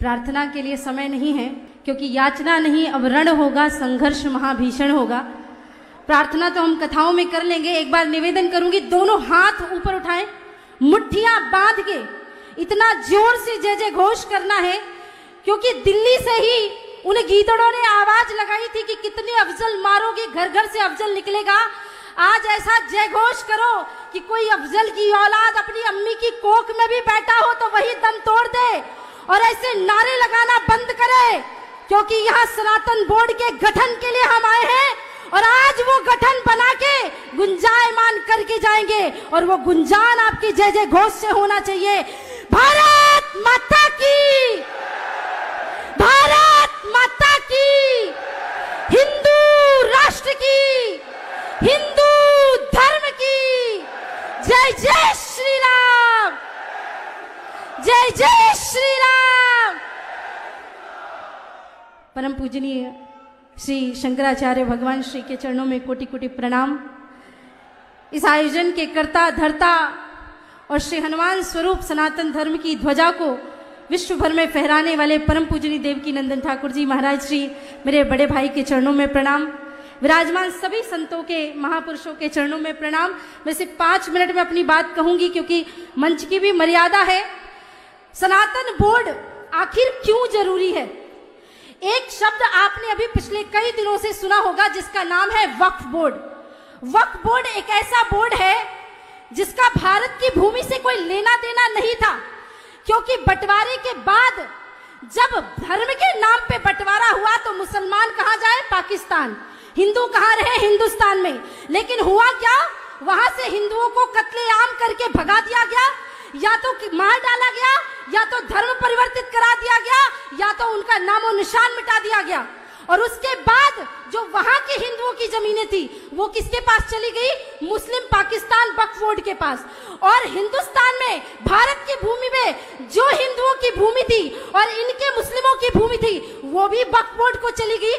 प्रार्थना के लिए समय नहीं है, क्योंकि याचना नहीं अब रण होगा, संघर्ष महाभीषण होगा। प्रार्थना तो हम कथाओं में कर लेंगे। एक बार निवेदन करूंगी, दोनों हाथ ऊपर उठाएं, मुट्ठियां बांध के इतना जोर से जय जय घोष करना है, क्योंकि दिल्ली से ही उन गीदड़ों ने आवाज लगाई थी कि कितने अफजल मारोगे, घर घर से अफजल निकलेगा। आज ऐसा जय घोष करो कि कोई अफजल की औलाद अपनी अम्मी की कोख में भी बैठा हो तो वही दम तोड़ दे, और ऐसे नारे लगाना बंद करे, क्योंकि यहाँ सनातन बोर्ड के गठन के लिए हम आए हैं, और आज वो गठन बना के गुंजायमान करके जाएंगे, और वो गुंजान आपकी जय जय घोष से होना चाहिए। भारत माता की, भारत माता की, हिंदू राष्ट्र की, हिंदू धर्म की जय जय श्री राम, जय जय श्री राम। परम पूजनीय श्री शंकराचार्य भगवान श्री के चरणों में कोटि कोटि प्रणाम। इस आयोजन के कर्ता धर्ता और श्री हनुमान स्वरूप सनातन धर्म की ध्वजा को विश्व भर में फहराने वाले परम पूजनीय देवकी नंदन ठाकुर जी महाराज श्री, मेरे बड़े भाई के चरणों में प्रणाम। विराजमान सभी संतों के, महापुरुषों के चरणों में प्रणाम। मैं सिर्फ 5 मिनट में अपनी बात कहूंगी, क्योंकि मंच की भी मर्यादा है। सनातन बोर्ड आखिर क्यों जरूरी है? एक शब्द आपने अभी पिछले कई दिनों से सुना होगा, जिसका नाम है वक्फ बोर्ड। वक्फ बोर्ड एक ऐसा बोर्ड है जिसका भारत की भूमि से कोई लेना देना नहीं था, क्योंकि बंटवारे के बाद जब धर्म के नाम पे बंटवारा हुआ तो मुसलमान कहाँ जाए? पाकिस्तान। हिंदू कहाँ रहे? हिंदुस्तान में। लेकिन हुआ क्या? वहां से हिंदुओं को कत्लेआम करके भगा दिया गया, या तो मार डाला गया, या तो धर्म परिवर्तित करा दिया गया, या तो उनका नामो निशान मिटा दिया गया। और उसके बाद जो वहां के हिंदुओं की जमीनें थी वो किसके पास चली गई? मुस्लिम पाकिस्तान वक्फ बोर्ड के पास। और हिंदुस्तान में, भारत की भूमि में जो हिंदुओं की भूमि थी और इनके मुस्लिमों की भूमि थी वो भी वक्फ बोर्ड को चली गई।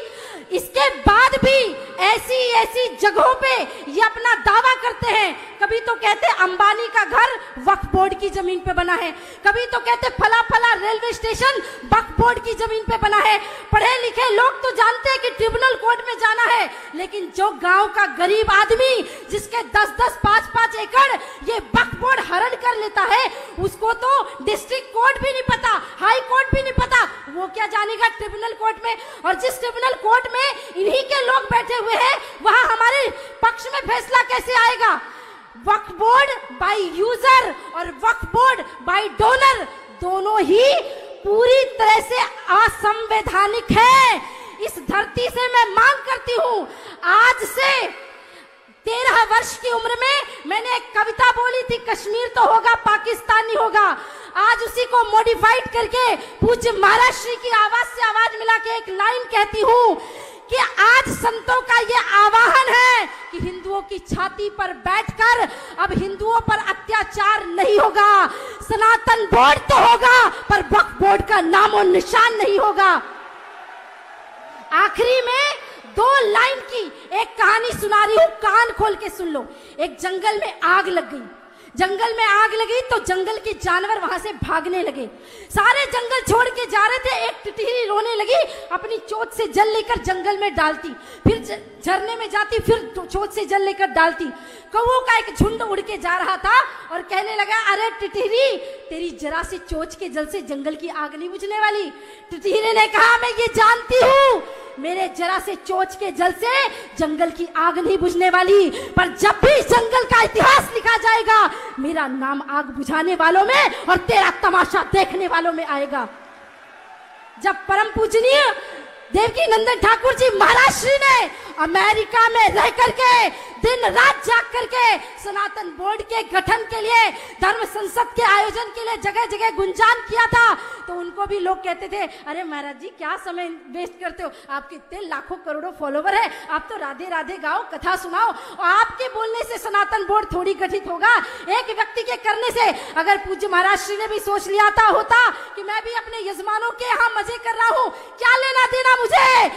इसके बाद भी ऐसी ऐसी जगहों पे ये अपना दावा करते हैं। कभी तो कहते अंबानी का घर वक्फ बोर्ड की जमीन पे बना है, कभी तो कहते फला फला रेलवे स्टेशन वक्फ बोर्ड की जमीन पे बना है। पढ़े लिखे लोग तो जानते हैं कि ट्रिब्यूनल कोर्ट में जाना है, लेकिन जो गांव का गरीब आदमी जिसके 10-10, 5-5 एकड़ ये वक्फ बोर्ड हरण कर लेता है, उसको तो डिस्ट्रिक्ट कोर्ट भी नहीं पता, हाई कोर्ट भी नहीं पता, वो क्या जानेगा ट्रिब्यूनल कोर्ट में। और जिस ट्रिब्यूनल कोर्ट में इन्हीं के लोग बैठे हुए हैं, वहां हमारे पक्ष में फैसला कैसे आएगा? वक्फ बोर्ड बाय यूजर और वक्फ बोर्ड बाय डोनर दोनों ही पूरी तरह से असंवैधानिक है। इस धरती से मैं मांग करती हूं, आज से 13 वर्ष की उम्र में मैंने एक कविता बोली थी, कश्मीर तो होगा पाकिस्तान नहीं होगा। आज उसी को मॉडिफाइड करके पूज्य महाराज श्री की आवाज से आवाज मिला के एक लाइन कहती हूं कि आज संतों का ये आह्वान है कि हिंदुओं की छाती पर बैठकर अब हिंदुओं पर अत्याचार नहीं होगा। सनातन बोर्ड तो होगा, पर वक्फ बोर्ड का नामो निशान नहीं होगा। आखिरी में 2 लाइन की एक कहानी सुना रही हूं, कान खोल के सुन लो। एक जंगल में आग लग गई, जंगल में आग लगी तो जंगल के जानवर वहां से भागने लगे, सारे जंगल छोड़ के जा रहे थे। एक टिटहरी रोने लगी, अपनी चोंच से जल लेकर जंगल में डालती, फिर झरने में जाती, फिर चोंच से जल लेकर डालती। कौओं का एक झुंड उड़ के जा रहा था और कहने लगा, अरे टिटहरी, तेरी जरा सी चोंच के जल से जंगल की आग नहीं बुझने वाली। टिटहरी ने कहा, मैं ये जानती हूँ, मेरे जरा से चोंच के जल से जंगल की आग नहीं बुझने वाली, पर जब भी जंगल का इतिहास लिखा जाएगा मेरा नाम आग बुझाने वालों में और तेरा तमाशा देखने वालों में आएगा। जब परम पूजनीय देवकी नंदन ठाकुर जी महाराज श्री ने अमेरिका में रह करके दिन रात जाग करके सनातन बोर्ड के गठन के लिए, धर्म संसद के आयोजन के लिए जगह जगह गुंजान किया था, तो उनको भी लोग कहते थे, अरे महाराज जी क्या समय वेस्ट करते हो, आपके इतने लाखों करोड़ों फॉलोवर है, आप तो राधे राधे गाओ, कथा सुनाओ। और आपके बोलने से सनातन बोर्ड थोड़ी गठित होगा, एक व्यक्ति के करने से। अगर पूज्य महाराज श्री ने भी सोच लिया होता कि मैं भी अपने यजमानों के यहाँ मजे कर रहा हूँ, क्या लेना देना मुझे,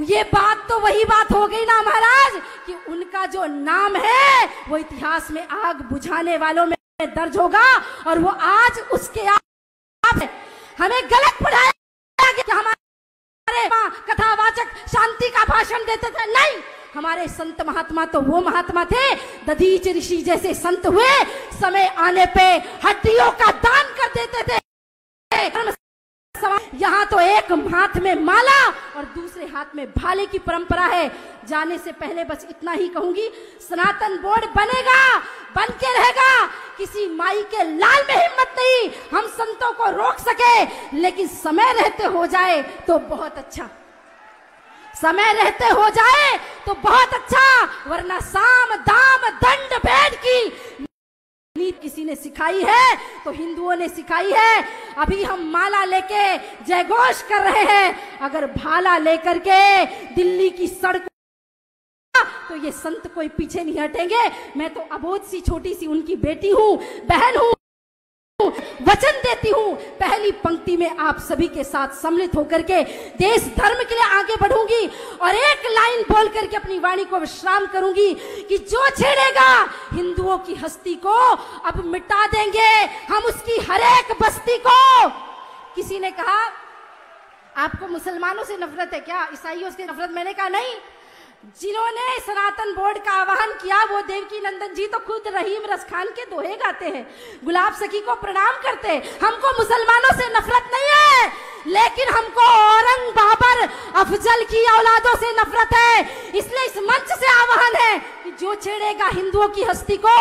ये बात तो वही बात हो गई ना महाराज कि उनका जो नाम है वो इतिहास में आग बुझाने वालों में दर्ज होगा, और वो आज उसके आप हमें गलत पढ़ाया। भाषण देते थे, नहीं, हमारे संत महात्मा तो वो महात्मा थे, दधीच ऋषि जैसे संत हुए, समय आने पे हड्डियों का दान कर देते थे। यहाँ तो एक हाथ में माला और दूसरे हाथ में भाले की परंपरा है। जाने से पहले बस इतना ही कहूंगी, सनातन बोर्ड बनेगा, बन के रहेगा। किसी माई के लाल में हिम्मत नहीं हम संतों को रोक सके, लेकिन समय रहते हो जाए तो बहुत अच्छा, समय रहते हो जाए तो बहुत अच्छा, वरना साम दाम दंड भेद की नीति किसी ने सिखाई है तो हिंदुओं ने सिखाई है। अभी हम माला लेके जयघोष कर रहे हैं, अगर भाला लेकर के दिल्ली की सड़क तो ये संत कोई पीछे नहीं हटेंगे। मैं तो अबोध सी छोटी सी उनकी बेटी हूँ, बहन हूँ, वचन देती हूँ, पहली पंक्ति में आप सभी के साथ सम्मिलित होकर के देश धर्म के लिए आगे बढ़ूंगी और एक लाइन बोल करके अपनी वाणी को विश्राम करूंगी कि जो छेड़ेगा हिंदुओं की हस्ती को अब मिटा देंगे हम उसकी हर एक बस्ती को। किसी ने कहा आपको मुसलमानों से नफरत है क्या, ईसाइयों से नफरत? मैंने कहा नहीं, जिन्होंने सनातन बोर्ड का आह्वान किया वो देवकी नंदन जी तो खुद रहीम रसखान के दोहे गाते हैं, गुलाब सखी को प्रणाम करते हैं। हमको मुसलमानों से नफरत नहीं है, लेकिन हमको औरंग बाबर अफजल की औलादों से नफरत है। इसलिए इस मंच से आह्वान है कि जो छेड़ेगा हिंदुओं की हस्ती को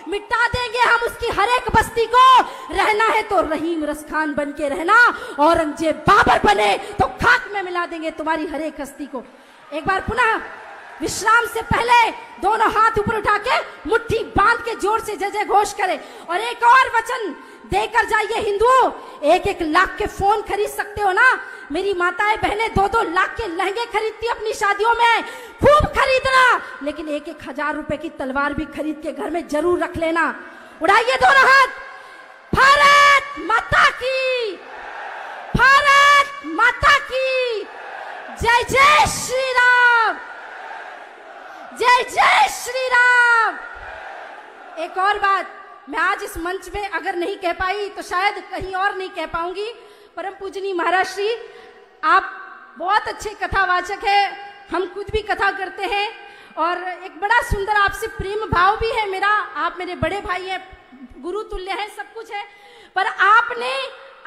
मिटा देंगे हम उसकी हर एक बस्ती को। रहना है तो रहीम रसखान बन के रहना, औरंगजेब बाबर बने तो खाक में मिला देंगे तुम्हारी हर एक हस्ती को। एक बार पुनः विश्राम से पहले दोनों हाथ ऊपर उठा के मुट्ठी बांध के जोर से जय जय घोष करें और एक और वचन देकर जाइए। हिंदुओं, 1-1 लाख के फोन खरीद सकते हो ना, मेरी माताएं बहनें 2-2 लाख के लहंगे खरीदती अपनी शादियों में, खूब खरीदना, लेकिन 1-1 हजार रुपए की तलवार भी खरीद के घर में जरूर रख लेना। उड़ाइए दोनों हाथ। भारत माता की, भारत माता की जय, जय श्री राम, जय जय श्री राम। एक और बात मैं आज इस मंच में अगर नहीं कह पाई तो शायद कहीं और नहीं कह पाऊंगी। परम पूजनीय महाराज श्री, आप बहुत अच्छे कथावाचक हैं, हम खुद भी कथा करते हैं और एक बड़ा सुंदर आपसे प्रेम भाव भी है मेरा। आप मेरे बड़े भाई हैं, गुरु तुल्य हैं, सब कुछ है, पर आपने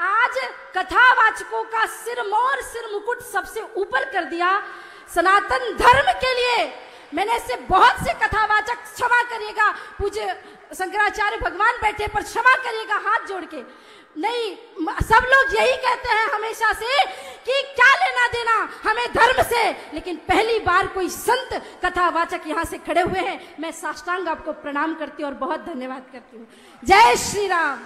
आज कथावाचकों का सिरमौर सिर मुकुट सबसे ऊपर कर दिया सनातन धर्म के लिए। मैंने ऐसे बहुत से कथावाचक, क्षमा करिएगा, पूज्य शंकराचार्य भगवान बैठे पर क्षमा करिएगा हाथ जोड़ के, नहीं, सब लोग यही कहते हैं हमेशा से कि क्या लेना देना हमें धर्म से, लेकिन पहली बार कोई संत कथावाचक यहाँ से खड़े हुए हैं। मैं साष्टांग आपको प्रणाम करती हूँ और बहुत धन्यवाद करती हूँ। जय श्री राम।